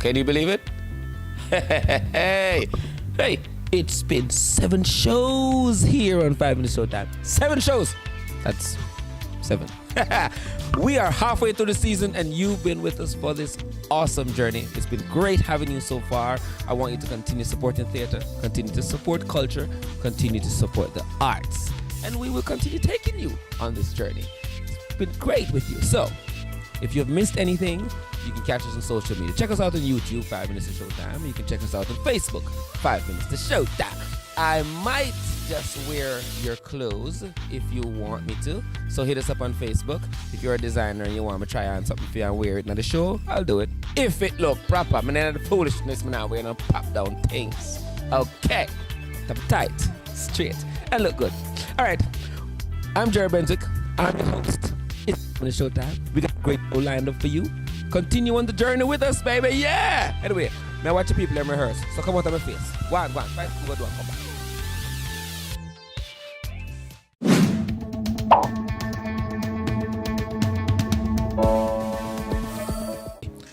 Can you believe it? Hey, it's been 7 shows here on 5 Minutes Showtime. 7 shows. That's 7. We are halfway through the season and you've been with us for this awesome journey. It's been great having you so far. I want you to continue supporting theater, continue to support culture, continue to support the arts. And we will continue taking you on this journey. It's been great with you. So, if you've missed anything, you can catch us on social media. Check us out on YouTube, 5 Minutes to Showtime. You can check us out on Facebook, 5 Minutes to Showtime. I might just wear your clothes if you want me to. So hit us up on Facebook. If you're a designer and you want me to try on something for you and wear it in the show, I'll do it. If it look proper. I mean, the foolishness, man, we're going to pop down things. Okay. Keep tight, straight, and look good. All right. I'm Jerry Benzik. I'm your host. It's the Showtime. We got a great show lined up for you. Continue on the journey with us, baby. Yeah. Anyway, now watch the people and rehearse. So come out of my face. Go on. Right? Go do it. Come back.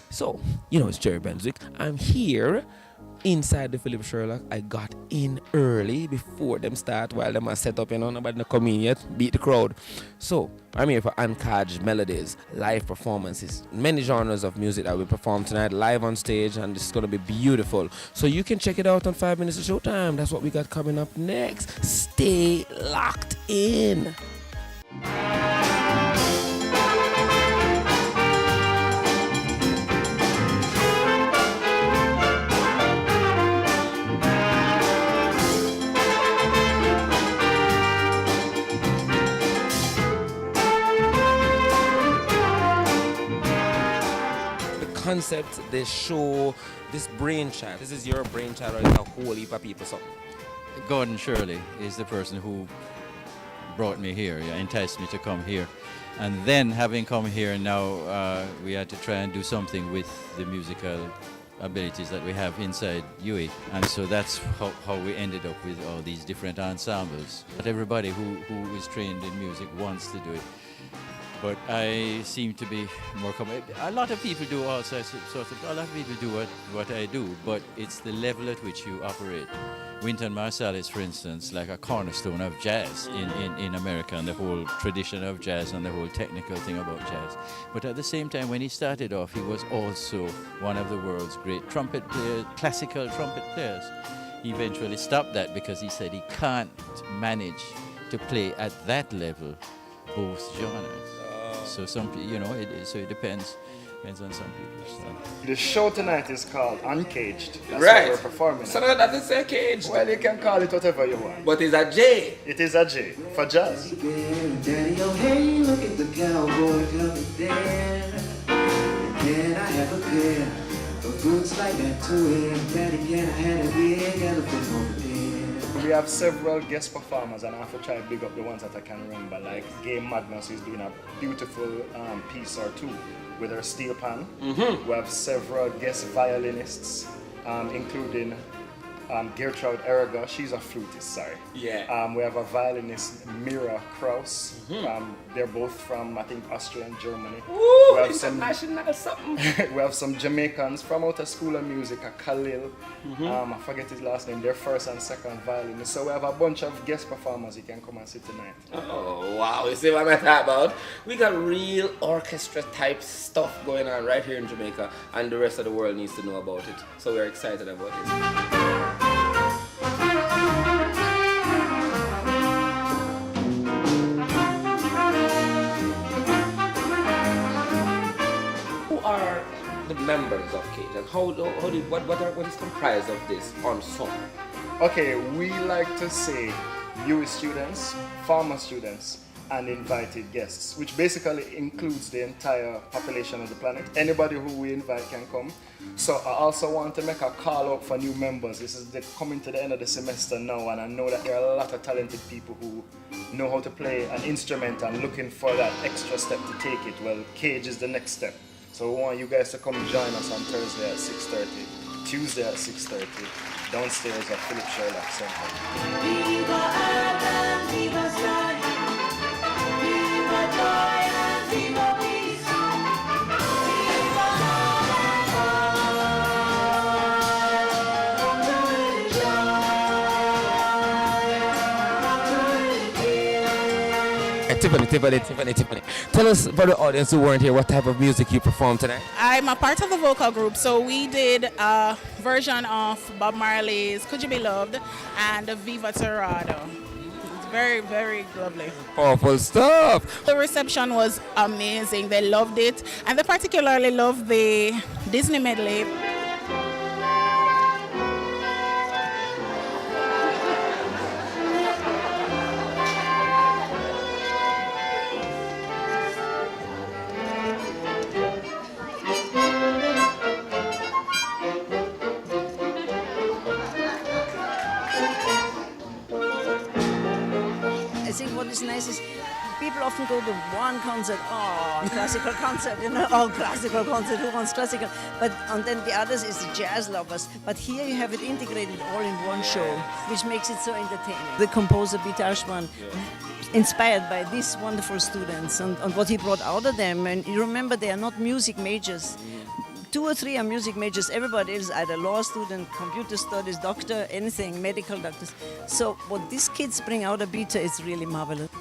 So, it's Jerry Benzik. I'm here inside the Philip Sherlock. I got in early before them start while them are set up, nobody no come in yet, beat the crowd. So, I'm here for uncaged melodies, live performances, many genres of music that we perform tonight, live on stage, and it's going to be beautiful. So you can check it out on 5 Minutes of Showtime. That's what we got coming up next. Stay locked in. Concept, this show, this brainchild. This is your brainchild, or is a whole heap of people something? Gordon Shirley is the person who brought me here, enticed me to come here. And then having come here now, we had to try and do something with the musical abilities that we have inside UE. And so that's how we ended up with all these different ensembles. But everybody who is trained in music wants to do it. But I seem to be more a lot of people do all sorts of, a lot of people do what I do, but it's the level at which you operate. Wynton Marsalis, for instance, like a cornerstone of jazz in America, and the whole tradition of jazz and the whole technical thing about jazz. But at the same time, when he started off, he was also one of the world's great trumpet players, classical trumpet players. He eventually stopped that because he said he can't manage to play at that level both genres. So some, so it depends on some people. So. The show tonight is called Uncaged. That's Right. what we're performing. So that doesn't say caged. Well, you can call it whatever you want. But it's a J. It is a J for jazz. Daddy, oh hey, look at the cowboy coming there. Can I have a pair of boots like that too? Daddy, can I have a big elephant over there? We have several guest performers, and I have to try to big up the ones that I can remember. Like Game Magnus is doing a beautiful piece or two with her steel pan. Mm-hmm. We have several guest violinists, including Gertrude Erga. She's a flutist, sorry. Yeah. We have a violinist, Mira Kraus. Mm-hmm. They're both from, I think, Austria and Germany. Woo, we have international something. we have some Jamaicans from out of School of Music, a Khalil. Mm-hmm. I forget his last name. They're first and second violinists. So we have a bunch of guest performers. You can come and see tonight. Oh, wow. You see what I'm talking about? We got real orchestra type stuff going on right here in Jamaica, and the rest of the world needs to know about it. So we're excited about it. The members of Cage, and what is comprised of this ensemble? Okay, we like to say UE students, former students, and invited guests, which basically includes the entire population of the planet. Anybody who we invite can come. So I also want to make a call out for new members. This is coming to the end of the semester now, and I know that there are a lot of talented people who know how to play an instrument and looking for that extra step to take it. Well, Cage is the next step. So we want you guys to come join us on Thursday at 6:30, Tuesday at 6:30, downstairs at Philip Sherlock Center. Viva Adam, viva strife, viva joy and viva peace, viva love and Tiffany. Tell us, for the audience who weren't here, what type of music you performed tonight? I'm a part of the vocal group, so we did a version of Bob Marley's Could You Be Loved and Viva Torado. It's very, very lovely. Powerful stuff. The reception was amazing. They loved it, and they particularly loved the Disney medley. I think what is nice is people often go to one concert, classical concert, classical concert, who wants classical? And then the others is the jazz lovers. But here you have it integrated all in one show, which makes it so entertaining. The composer, Peter Ashman, inspired by these wonderful students and what he brought out of them. And you remember, they are not music majors. 2 or 3 are music majors. Everybody is either law student, computer studies, doctor, anything, medical doctors. So what these kids bring out of Beta is really marvelous.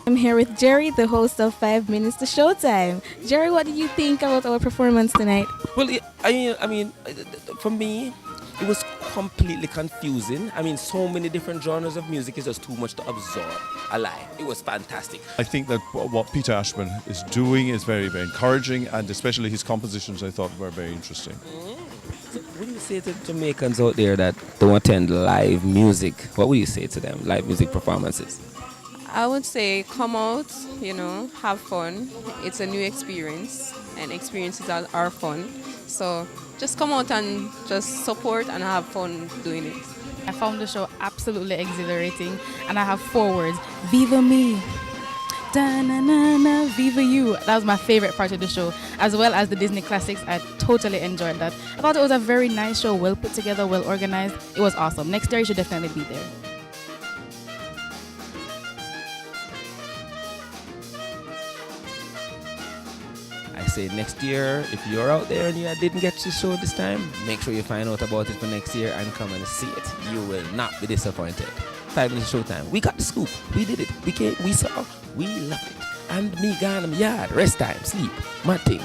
I'm here with Jerry, the host of 5 Minutes to Showtime. Jerry, what did you think about our performance tonight? Well, I mean, for me, it was completely confusing. I mean, so many different genres of music is just too much to absorb. I lie. It was fantastic. I think that what Peter Ashman is doing is very, very encouraging, and especially his compositions I thought were very interesting. So what do you say to Jamaicans out there that don't attend live music? What would you say to them, live music performances? I would say come out, have fun. It's a new experience, and experiences are fun. So just come out and just support and have fun doing it. I found the show absolutely exhilarating, and I have 4 words: Viva me, da-na-na-na, Viva you. That was my favorite part of the show, as well as the Disney classics. I totally enjoyed that. I thought it was a very nice show, well put together, well organized. It was awesome. Next year you should definitely be there. I say next year, if you're out there and you didn't get to the show this time, make sure you find out about it for next year and come and see it. You will not be disappointed. 5 Minutes Showtime. We got the scoop. We did it. We came, we saw, we loved it. And me gone yard, rest time, sleep, mad thing.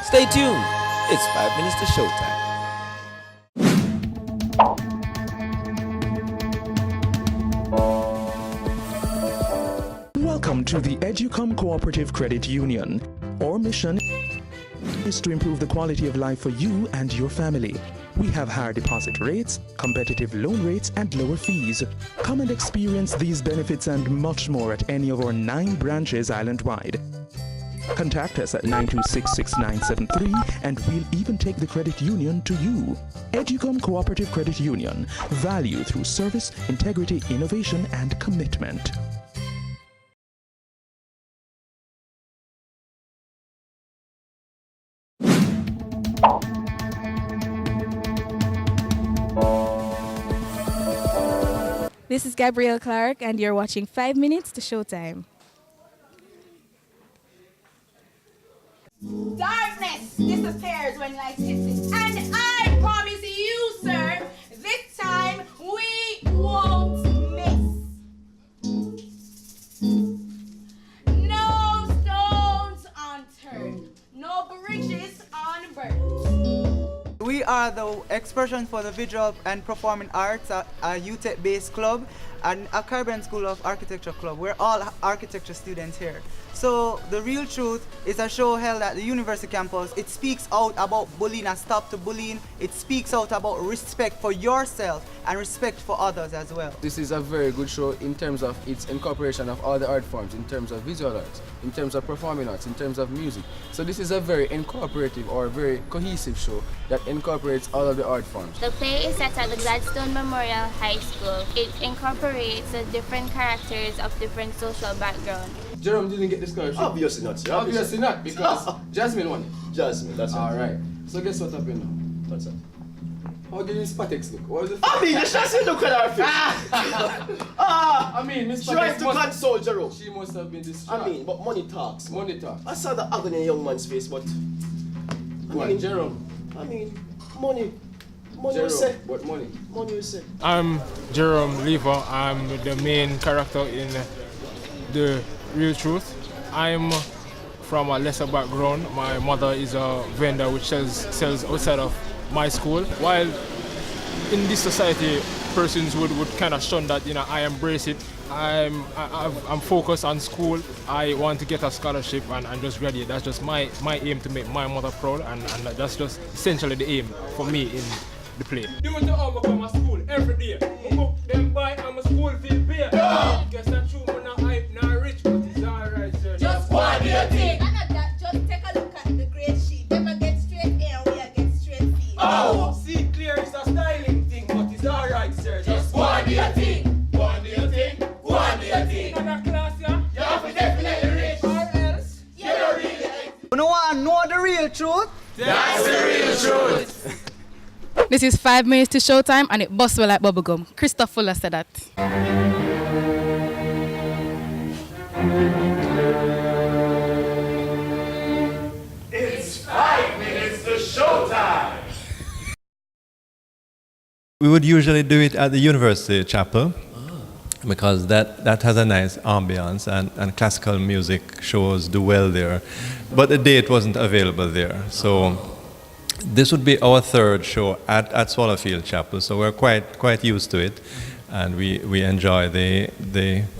Stay tuned. It's 5 Minutes to Showtime. Welcome to the Educom Cooperative Credit Union. Our mission is to improve the quality of life for you and your family. We have higher deposit rates, competitive loan rates, and lower fees. Come and experience these benefits and much more at any of our 9 branches island-wide. Contact us at 926-6973 and we'll even take the credit union to you. Educom Cooperative Credit Union. Value through service, integrity, innovation, and commitment. This is Gabrielle Clark, and you're watching 5 Minutes to Showtime. Darkness disappears when light hits it. And I promise you, sir, this time we won't miss. No stones unturned, no bridges unburned. We are the expression for the visual and performing arts, a UTEP-based club, and a Caribbean School of Architecture club. We're all architecture students here. So the real truth is a show held at the university campus. It speaks out about bullying and stop to bullying. It speaks out about respect for yourself and respect for others as well. This is a very good show in terms of its incorporation of all the art forms, in terms of visual arts, in terms of performing arts, in terms of music. So this is a very incorporative or very cohesive show that incorporates incorporates all of the art forms. The play is set at the Gladstone Memorial High School. It incorporates the different characters of different social backgrounds. Jerome didn't get the scholarship. Obviously not, sir. Obviously not, because Jasmine won it. Jasmine, that's right. Alright. So guess what happened now? What's that? How did Miss Patex look? What was the I mean, you should see look at her face. I mean, Miss trying Patex to console Jerome. She must have been distraught. I mean, but money talks. Money talks. I saw the agony in young man's face, but Jerome. I mean, money. Money Jerome, you say. what money? Money you say. I'm Jerome Lever. I'm the main character in The Real Truth. I'm from a lesser background. My mother is a vendor which sells outside of my school. While in this society, persons would kind of shun that, I embrace it. I'm focused on school. I want to get a scholarship and just graduate. That's just my aim, to make my mother proud, and that's just essentially the aim for me in the play. Do you know how I come to school every day? I book them by I'm a school fee beer. Guess that's true, but not hype, not rich, but it's alright, sir. Just one do your thing. And at that, just take a look at the grade sheet. Never get straight A and we get straight B. Oh, see, clear, it's a styling thing, but it's alright, sir. Just one do your thing. One do your thing. One do your thing. In a class, yeah? You have to definitely rich. Or else, you don't really. You want to know the real truth? That's the real truth. This is 5 minutes to showtime and it busts well like bubblegum. Christoph Fuller said that. It's 5 minutes to showtime. We would usually do it at the University Chapel because that has a nice ambience and classical music shows do well there. But the date wasn't available there. So this would be our third show at Swallowfield Chapel. So we're quite used to it. And we enjoy the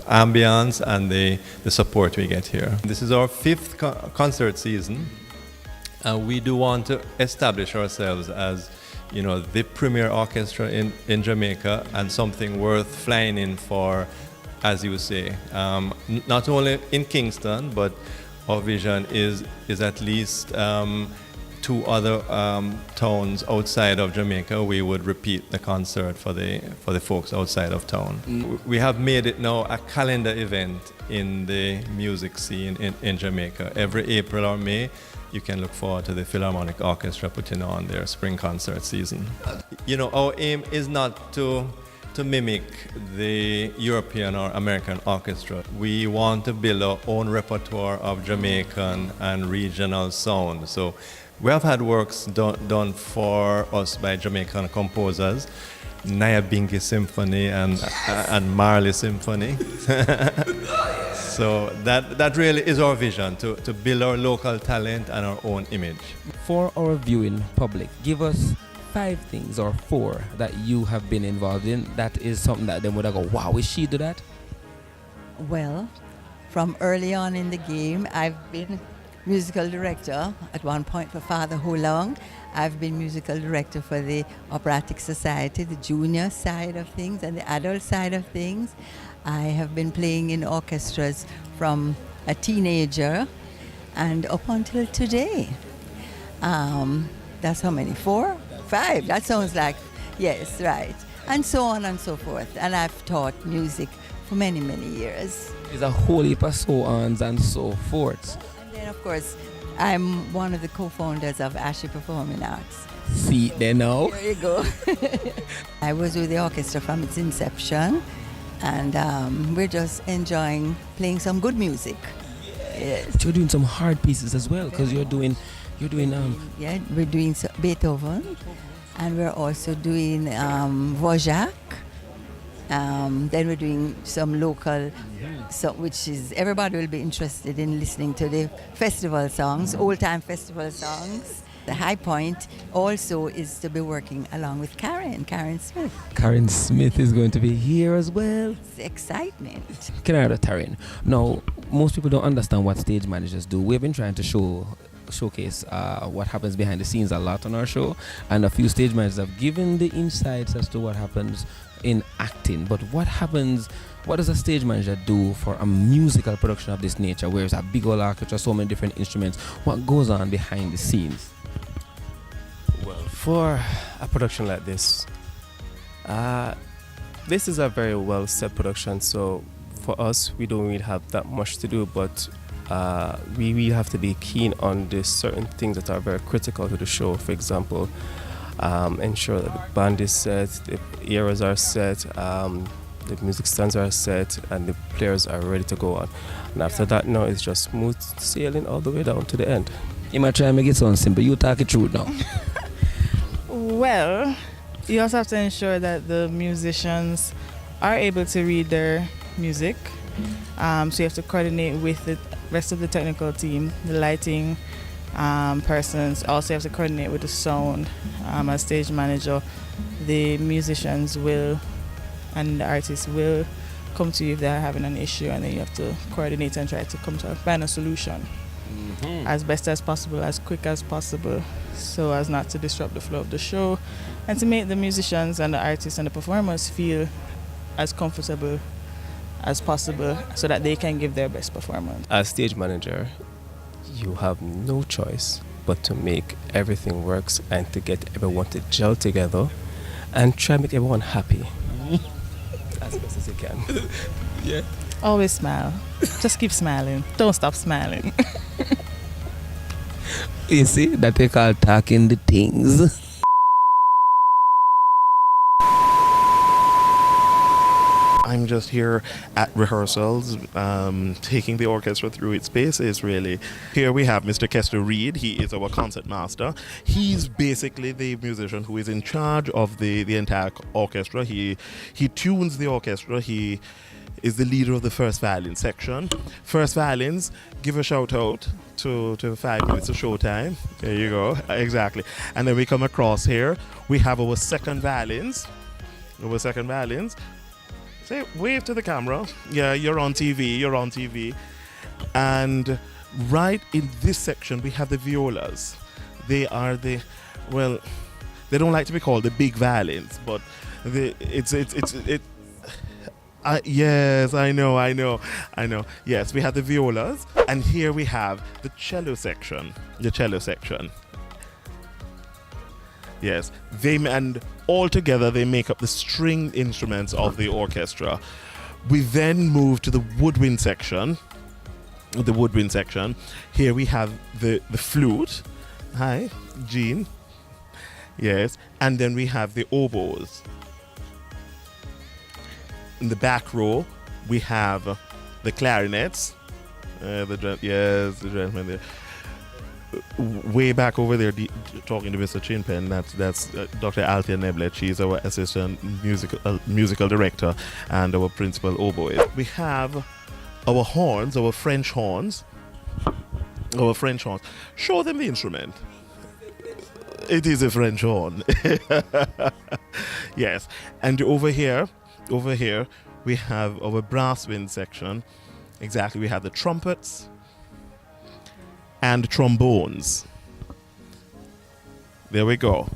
ambience and the support we get here. This is our 5th concert season. And we do want to establish ourselves as the premier orchestra in Jamaica and something worth flying in for, as you say. Not only in Kingston, but our vision is at least 2 other towns outside of Jamaica. We would repeat the concert for the folks outside of town. We have made it now a calendar event in the music scene in Jamaica. Every April or May, you can look forward to the Philharmonic Orchestra putting on their spring concert season. Our aim is not to mimic the European or American orchestra. We want to build our own repertoire of Jamaican and regional sound. So we have had works done for us by Jamaican composers, Nyabinghi Symphony and Marley Symphony. So that really is our vision, to build our local talent and our own image. For our viewing public, give us 5 things or 4 that you have been involved in that is something that they would go, wow, is she do that? Well, from early on in the game, I've been musical director at one point for Father Ho Long. I've been musical director for the Operatic Society, the junior side of things and the adult side of things. I have been playing in orchestras from a teenager and up until today. That's how many? 4? 5? That sounds like, yes, right. And so on and so forth. And I've taught music for many, many years. There's a whole heap of so-ons and so forths. And then, of course, I'm one of the co-founders of Ashley Performing Arts. See, they know. There you go. I was with the orchestra from its inception, and we're just enjoying playing some good music. Yes. But you're doing some hard pieces as well, because you're doing Yeah, we're doing Beethoven, and we're also doing Wojak. Then we're doing some local, which is everybody will be interested in listening to the festival songs, old-time festival songs. The high point also is to be working along with Karen Smith. Karen Smith is going to be here as well. It's excitement. Can I add Taryn? Now, most people don't understand what stage managers do. We've been trying to showcase what happens behind the scenes a lot on our show, and a few stage managers have given the insights as to what happens in acting. But what does a stage manager do for a musical production of this nature, where it's a big old orchestra, so many different instruments? What goes on behind the scenes? Well, For a production like this, this is a very well set production, so for us, we don't really have that much to do, but we really have to be keen on the certain things that are very critical to the show. For example, ensure that the band is set, the eras are set, the music stands are set, and the players are ready to go on. And after that, now it's just smooth sailing all the way down to the end. You might try and make it sound simple. You talk it through now. Well, you also have to ensure that the musicians are able to read their music. So you have to coordinate with the rest of the technical team, the lighting persons. Also, you have to coordinate with the sound. As stage manager, the musicians will and the artists will come to you if they're having an issue, and then you have to coordinate and try to find a solution as best as possible, as quick as possible, so as not to disrupt the flow of the show, and to make the musicians and the artists and the performers feel as comfortable as possible so that they can give their best performance. As stage manager, you have no choice but to make everything works and to get everyone to gel together and try to make everyone happy as best as you can. Yeah. Always smile. Just keep smiling. Don't stop smiling. You see, that they call talking the things. I'm just here at rehearsals, taking the orchestra through its paces, really. Here we have Mr. Kester Reed. He is our concert master. He's basically the musician who is in charge of the entire orchestra. He tunes the orchestra. He is the leader of the first violin section. First violins, give a shout out to 5 minutes of showtime. There you go, exactly. And then we come across here, we have our second violins. Say, wave to the camera. Yeah, you're on TV. And right in this section, we have the violas. They are they don't like to be called the big violins, but yes, I know. Yes, we have the violas, and here we have the cello section. Yes, and all together they make up the string instruments of the orchestra. We then move to the woodwind section. Here we have the flute. Hi, Jean. Yes, and then we have the oboes. In the back row, we have the clarinets. The gentleman there. Way back over there, talking to Mr. Chinpen, that's Dr. Althea Neblet. She's our assistant musical director and our principal oboist. We have our horns, our French horns. Show them the instrument. It is a French horn. Yes, and over here, we have our brass wind section. Exactly, we have the trumpets and trombones. There we go.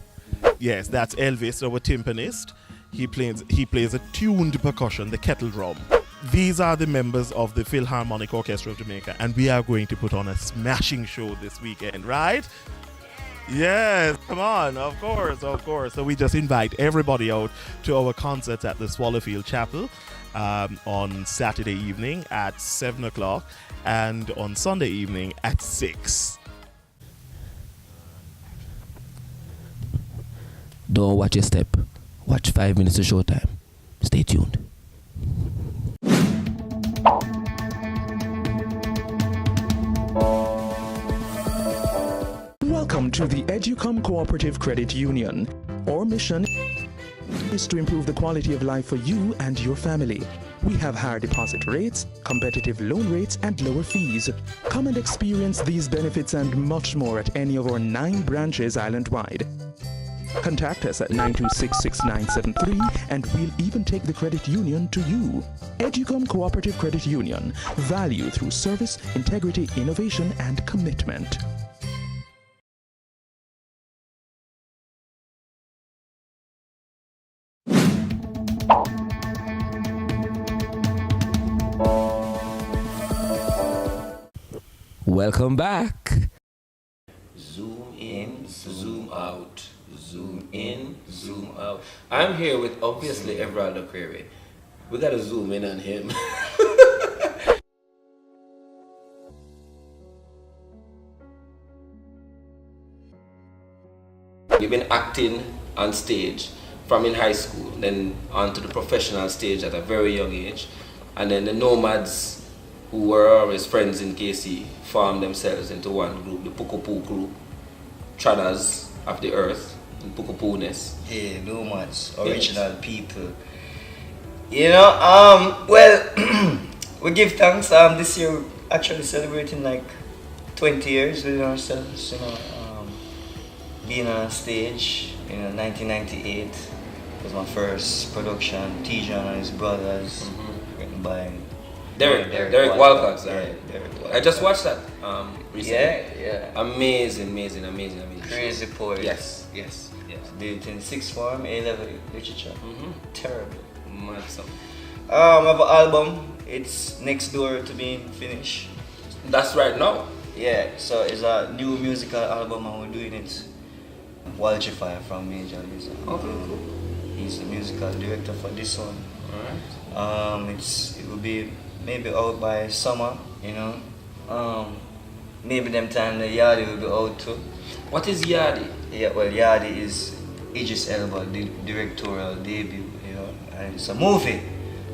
Yes, that's Elvis, our timpanist. He plays a tuned percussion, the kettle drum. These are the members of the Philharmonic Orchestra of Jamaica, and we are going to put on a smashing show this weekend, right? Yes, come on, of course. So we just invite everybody out to our concerts at the Swallowfield Chapel on Saturday evening at 7 o'clock and on Sunday evening at 6. Don't watch your step. Watch 5 minutes of showtime. Stay tuned. Welcome to the Educom Cooperative Credit Union. Our mission is to improve the quality of life for you and your family. We have higher deposit rates, competitive loan rates, and lower fees. Come and experience these benefits and much more at any of our 9 branches island-wide. Contact us at 926-6973 and we'll even take the credit union to you. Educom Cooperative Credit Union. Value through service, integrity, innovation, and commitment. Welcome back. Zoom in, zoom out. Zoom in, zoom out. I'm here with obviously Everaldo Query. We gotta zoom in on him. You've been acting on stage from in high school, then onto the professional stage at a very young age, and then the Nomads, who were always friends in KC, formed themselves into one group, the Pukupoo group, Treaders of the Earth, and Pukupooness. Yeah, Nomads, original people. You know, well, we give thanks. This year we're actually celebrating like 20 years with ourselves, you know, being on stage, you know, 1998 was my first production, T-John and his brothers, written by Derek Walcott. Yeah, Derek Walcott. I just watched that recently. Yeah. Amazing. Crazy poet. Yes. Did it in sixth form, A-level literature. Terrible. Mad stuff. I have an album. It's next door to being finished. That's right now. Yeah. So it's a new musical album, and we're doing it. Walchify from Major Lazer. Okay, cool. He's the musical director for this one. Alright. It will be maybe out by summer, you know. Maybe them time the Yardi will be out too. What is Yardi? Yeah, well, Yardi is Idris Elba directorial debut, you know, and it's a movie.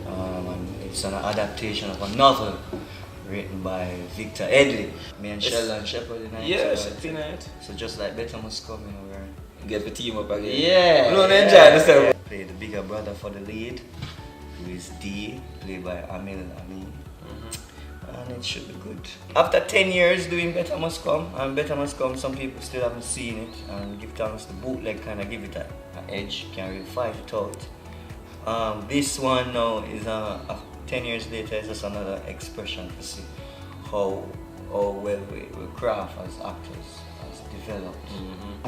And it's an adaptation of a novel written by Victor Edley. Me and Sheldon Shepherd in it. Yeah, so just like Better Must Come, you know, where get the team up again. Yeah. No, enjoy this. Play the bigger brother for the lead, who is D, played by Amil Amin. And it should be good. After 10 years doing Better Must Come, and Better Must Come, some people still haven't seen it, and give thanks to bootleg kind of give it an edge, can't really fight it out. This one now is 10 years later, is just another expression to see how well we craft as actors has developed.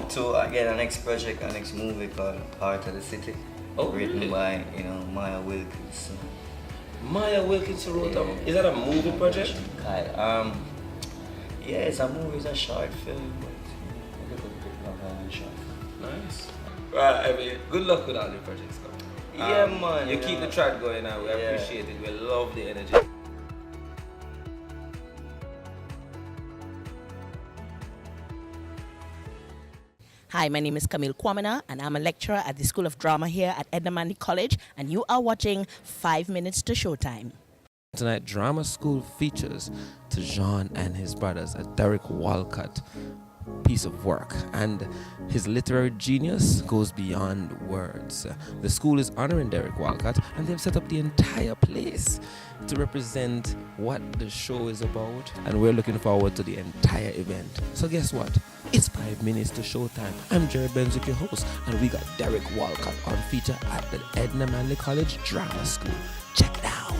So again, our next project, our next movie called Heart of the City, written by Maya Wilkins. Maya Wilkins wrote is that a movie project? Yeah, it's a movie, it's a short film, but a little bit of a short film. Nice. Well, I mean, good luck with all your projects, yeah, man. You keep the track going and we appreciate it. We love the energy. Hi, my name is Camille Kwamina, and I'm a lecturer at the School of Drama here at Edna Manley College, and you are watching 5 Minutes to Showtime. Tonight, Drama School features Tejan and his brothers, a Derek Walcott piece of work, and his literary genius goes beyond words. The school is honoring Derek Walcott, and they've set up the entire place to represent what the show is about, and we're looking forward to the entire event. So guess what? It's 5 minutes to showtime. I'm Jared Benzik, your host, and we got Derek Walcott on feature at the Edna Manley College Drama School. Check it out.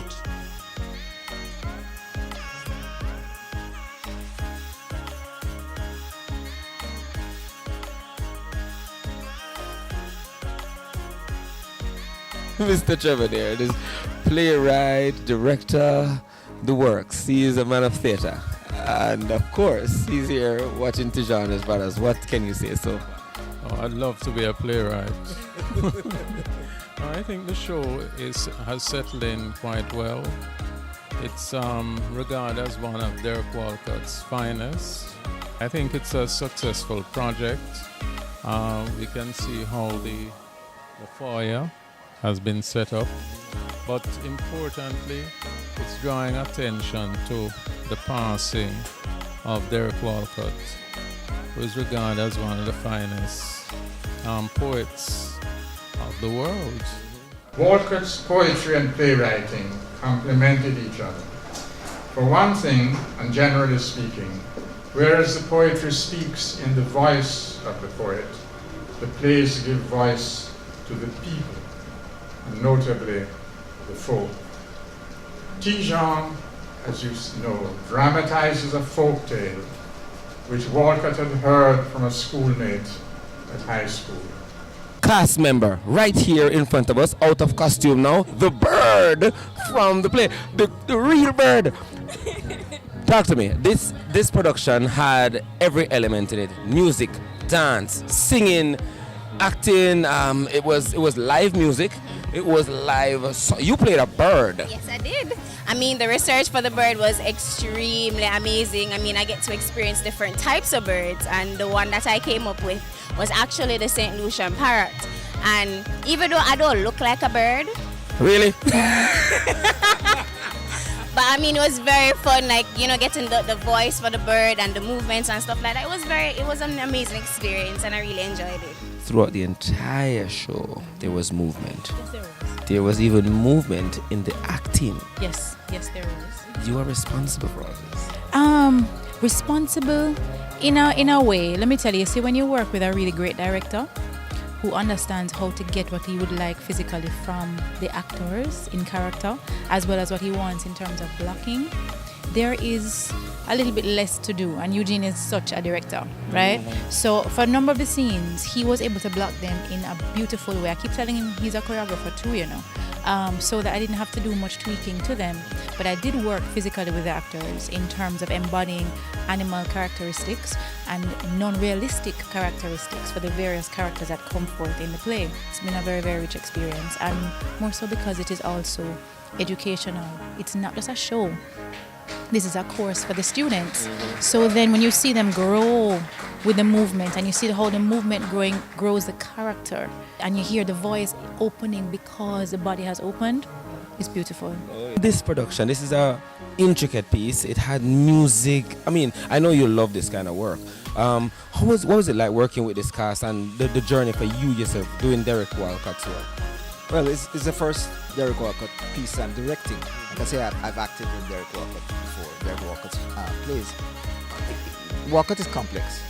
Mr. Trevor there, this playwright, director, the works. He is a man of theatre. And of course, he's here watching Tejan and his brothers. What can you say so far? Oh, I'd love to be a playwright. I think the show has settled in quite well. It's regarded as one of Derek Walcott's finest. I think it's a successful project. We can see how the foyer has been set up, but importantly, it's drawing attention to the passing of Derek Walcott, who is regarded as one of the finest poets of the world. Walcott's poetry and playwriting complemented each other. For one thing, and generally speaking, whereas the poetry speaks in the voice of the poet, the plays give voice to the people, and notably the folk. Tejan, as you know, dramatizes a folk tale which Walcott had heard from a schoolmate at high school. Cast member right here in front of us, out of costume now, the bird from the play, the real bird. Talk to me. This production had every element in it: music, dance, singing, acting. It was live music. It was live. So you played a bird. Yes, I did. I mean, the research for the bird was extremely amazing. I mean, I get to experience different types of birds, and the one that I came up with was actually the St. Lucian parrot. And even though I don't look like a bird, Really? but I mean, it was very fun, like, you know, getting the voice for the bird and the movements and stuff like that. It was an amazing experience, and I really enjoyed it. Throughout the entire show, there was movement. Yes, there was. There was even movement in the acting. Yes, there was. You are responsible for all this. Responsible in a way. Let me tell you, see, when you work with a really great director who understands how to get what he would like physically from the actors in character, as well as what he wants in terms of blocking, there is a little bit less to do. And Eugene is such a director, right? So for a number of the scenes, he was able to block them in a beautiful way. I keep telling him he's a choreographer too, you know. So that I didn't have to do much tweaking to them. But I did work physically with the actors in terms of embodying animal characteristics and non-realistic characteristics for the various characters that come forth in the play. It's been a very, very rich experience, and more so because it is also educational. It's not just a show. This is a course for the students. So then when you see them grow with the movement, and you see how the movement grows the character, and you hear the voice opening because the body has opened, it's beautiful. This production, this is a intricate piece. It had music. I mean, I know you love this kind of work. What was it like working with this cast and the journey for you yourself doing Derek Walcott's work? Well, it's the first Derek Walcott piece I'm directing. Like I say, I've acted with Derek Walcott before, Derek Walcott's plays. Walcott is complex,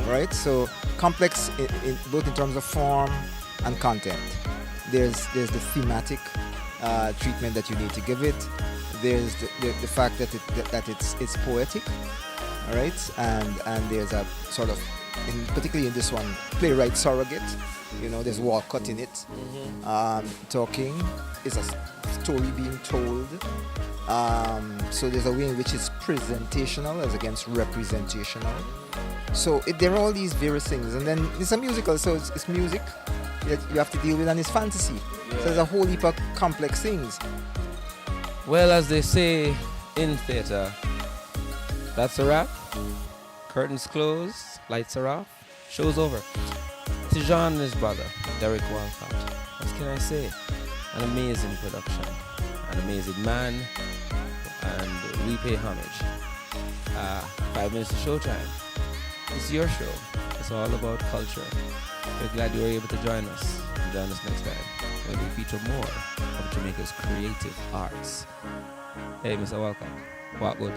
right? So complex both in terms of form and content. There's the thematic treatment that you need to give it. There's the fact that it's poetic, all right? And there's a sort of, particularly in this one, playwright surrogate. You know, there's Walcott in it. Talking is a story being told. So there's a way in which it's presentational as against representational. So there are all these various things. And then it's a musical, so it's music that you have to deal with, and it's fantasy. So there's a whole heap of complex things. Well, as they say in theatre, that's a wrap. Curtains closed, lights are off, show's over. To Jean and his brother, Derek Walcott, what can I say? An amazing production, an amazing man, and we pay homage. 5 minutes to showtime. It's your show. It's all about culture. We're glad you were able to join us. Join us next time when we feature more of Jamaica's creative arts. Hey, Mr. Walcott, what good?